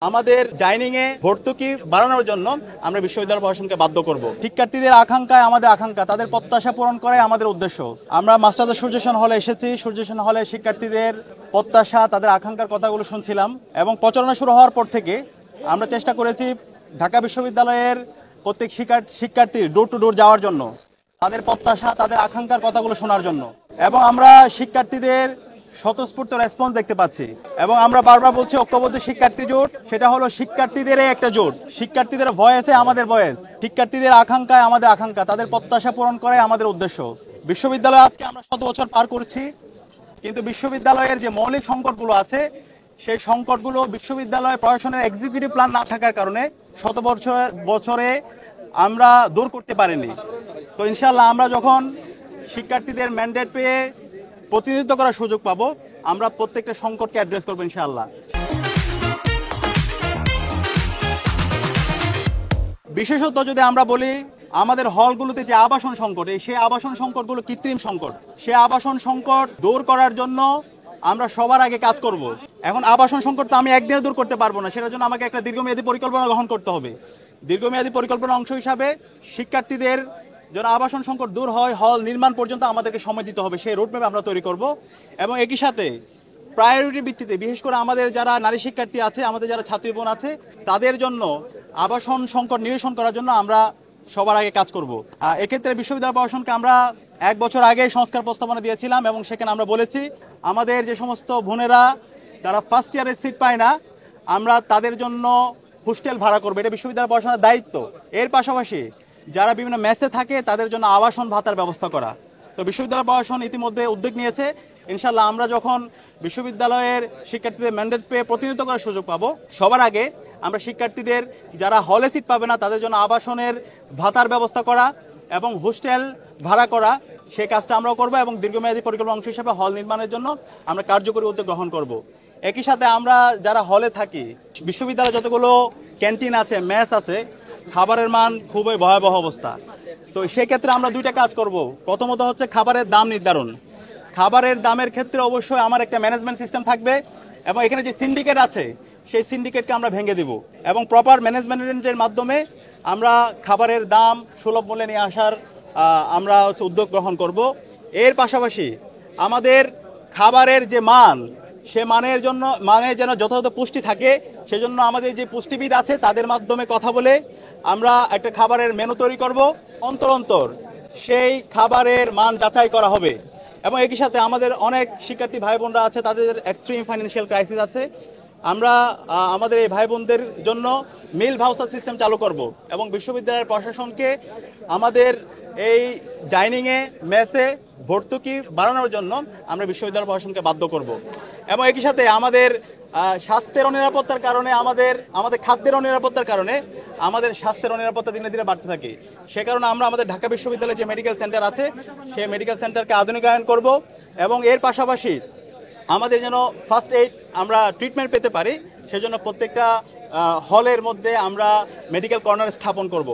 আমাদের ডাইনিং এ ভর্তুকি বাড়ানোর জন্য আমরা বিশ্ববিদ্যালয় প্রশাসনকে বাধ্য করব। শিক্ষার্থীদের আকাঙ্ক্ষায় আমাদের আকাঙ্ক্ষা, তাদের প্রত্যাশা পূরণ করাই আমাদের উদ্দেশ্য। আমরা মাস্টারদের সূর্যসেন হলে এসেছি, সূর্যসেন হলে শিক্ষার্থীদের প্রত্যাশা, তাদের আকাঙ্ক্ষার কথাগুলো শুনছিলাম এবং প্রচারণা শুরু হওয়ার পর থেকে আমরা চেষ্টা করেছি ঢাকা বিশ্ববিদ্যালয়ের প্রত্যেক শিক্ষার্থীর ডোর টু ডোর যাওয়ার জন্য, তাদের প্রত্যাশা, তাদের আকাঙ্ক্ষার কথাগুলো শোনার জন্য। এবং আমরা শিক্ষার্থীদের স্বতঃস্ফূর্ত রেসপন্স দেখতে পাচ্ছি এবং আমরা বারবার বলছি ঐক্যবদ্ধ শিক্ষার্থী জোট, সেটা হলো শিক্ষার্থীদের একটা জোট। শিক্ষার্থীদের ভয়েসে আমাদের ভয়েস, শিক্ষার্থীদের আকাঙ্ক্ষায় আমাদের আকাঙ্ক্ষা, তাদের প্রত্যাশা পূরণ করাই আমাদের উদ্দেশ্য। বিশ্ববিদ্যালয় আজকে আমরা 7 বছর পার করছি, কিন্তু বিশ্ববিদ্যালয়ের যে মৌলিক সংকটগুলো আছে সেই সংকটগুলো বিশ্ববিদ্যালয় প্রশাসনের এক্সিকিউটিভ প্ল্যান না থাকার কারণে শত বছরে আমরা দূর করতে পারিনি। তো ইনশাল্লাহ আমরা যখন শিক্ষার্থীদের ম্যান্ডেট পেয়ে প্রতিনিধিত্ব করার সুযোগ পাবো, আমরা প্রত্যেকটা সংকটকে অ্যাড্রেস করবো ইনশাআল্লাহ। বিশেষত যদি আমরা বলি, আমাদের হলগুলোতে যে আবাসন সংকট, সেই আবাসন সংকটগুলো কৃত্রিম সংকট। সে আবাসন সংকট দূর করার জন্য আমরা সবার আগে কাজ করব। এখন আবাসন সংকট তো আমি একদিনে দূর করতে পারবো না, সেটার জন্য আমাকে একটা দীর্ঘমেয়াদী পরিকল্পনা গ্রহণ করতে হবে। দীর্ঘমেয়াদী পরিকল্পনার অংশ হিসাবে শিক্ষার্থীদের যেন আবাসন সংকট দূর হয়, হল নির্মাণ পর্যন্ত আমাদেরকে সময় দিতে হবে, সেই রোডম্যাপ আমরা তৈরি করব। এবং একই সাথে প্রায়োরিটি ভিত্তিতে বিশেষ করে আমাদের যারা নারী শিক্ষার্থী আছে, আমাদের যারা ছাত্রী বোন আছে, তাদের জন্য আবাসন সংকট নিরসন করার জন্য আমরা সবার আগে কাজ করব। এক্ষেত্রে বিশ্ববিদ্যালয় প্রশাসনকে আমরা 1 বছর আগে সংস্কার প্রস্তাবনা দিয়েছিলাম এবং সেখানে আমরা বলেছি আমাদের যে সমস্ত বোনেরা তারা ফার্স্ট ইয়ারের সিট পায় না, আমরা তাদের জন্য হোস্টেল ভাড়া করবো, এটা বিশ্ববিদ্যালয় প্রশাসনের দায়িত্ব। এর পাশাপাশি যারা বিভিন্ন মেসে থাকে তাদের জন্য আবাসন ভাতার ব্যবস্থা করা। তো বিশ্ববিদ্যালয় প্রশাসন ইতিমধ্যে উদ্যোগ নিয়েছে। ইনশাল্লাহ আমরা যখন বিশ্ববিদ্যালয়ের শিক্ষার্থীদের ম্যান্ডেট পেয়ে প্রতিনিধিত্ব করার সুযোগ পাবো, সবার আগে আমরা শিক্ষার্থীদের যারা হলে সিট পাবে না তাদের জন্য আবাসনের ভাতার ব্যবস্থা করা এবং হোস্টেল ভাড়া করা, সেই কাজটা আমরাও করবো এবং দীর্ঘমেয়াদী পরিকল্পনা অংশ হিসেবে হল নির্মাণের জন্য আমরা কার্যকরী উদ্যোগ গ্রহণ করব। একই সাথে আমরা যারা হলে থাকি, বিশ্ববিদ্যালয়ে যতগুলো ক্যান্টিন আছে, মেস আছে, খাবারের মান খুবই ভয়াবহ অবস্থা। তো সেক্ষেত্রে আমরা 2টা কাজ করব। প্রথমত হচ্ছে খাবারের দাম নির্ধারণ। খাবারের দামের ক্ষেত্রে অবশ্যই আমার একটা ম্যানেজমেন্ট সিস্টেম থাকবে এবং এখানে যে সিন্ডিকেট আছে সেই সিন্ডিকেটকে আমরা ভেঙে দেব এবং প্রপার ম্যানেজমেন্টের মাধ্যমে আমরা খাবারের দাম সুলভ মূল্যে নিয়ে আসার আমরা উদ্যোগ গ্রহণ করব। এর পাশাপাশি আমাদের খাবারের যে মান, সে মানে যেন যথাযথ পুষ্টি থাকে, সেজন্য আমাদের যে পুষ্টিবিদ আছে তাদের মাধ্যমে কথা বলে আমরা একটা খাবারের মেনু তৈরি করব। অন্তর সেই খাবারের মান যাচাই করা হবে এবং একই সাথে আমাদের অনেক শিক্ষার্থী ভাই বোনরা আছে, তাদের এক্সট্রিম ফাইন্যান্সিয়াল ক্রাইসিস আছে। আমরা আমাদের এই ভাই বোনদের জন্য মিল ভাউচার সিস্টেম চালু করব এবং বিশ্ববিদ্যালয়ের প্রশাসনকে আমাদের এই ডাইনিংয়ে, মেসে ভর্তুকি বাড়ানোর জন্য আমরা বিশ্ববিদ্যালয় প্রশাসনকে বাধ্য করব। এবং একই সাথে আমাদের স্বাস্থ্যের অনিরাপত্তার কারণে, আমাদের খাদ্যের অনিরাপত্তার কারণে আমাদের স্বাস্থ্যের অনিরাপত্তা দিনে দিনে বাড়তে থাকে। সে কারণে আমরা আমাদের ঢাকা বিশ্ববিদ্যালয়ে যে মেডিকেল সেন্টার আছে সেই মেডিকেল সেন্টারকে আধুনিকায়ন করব এবং এর পাশাপাশি আমাদের যেন ফার্স্ট এইড আমরা ট্রিটমেন্ট পেতে পারি, সেজন্য প্রত্যেকটা হলের মধ্যে আমরা মেডিকেল কর্নার স্থাপন করব।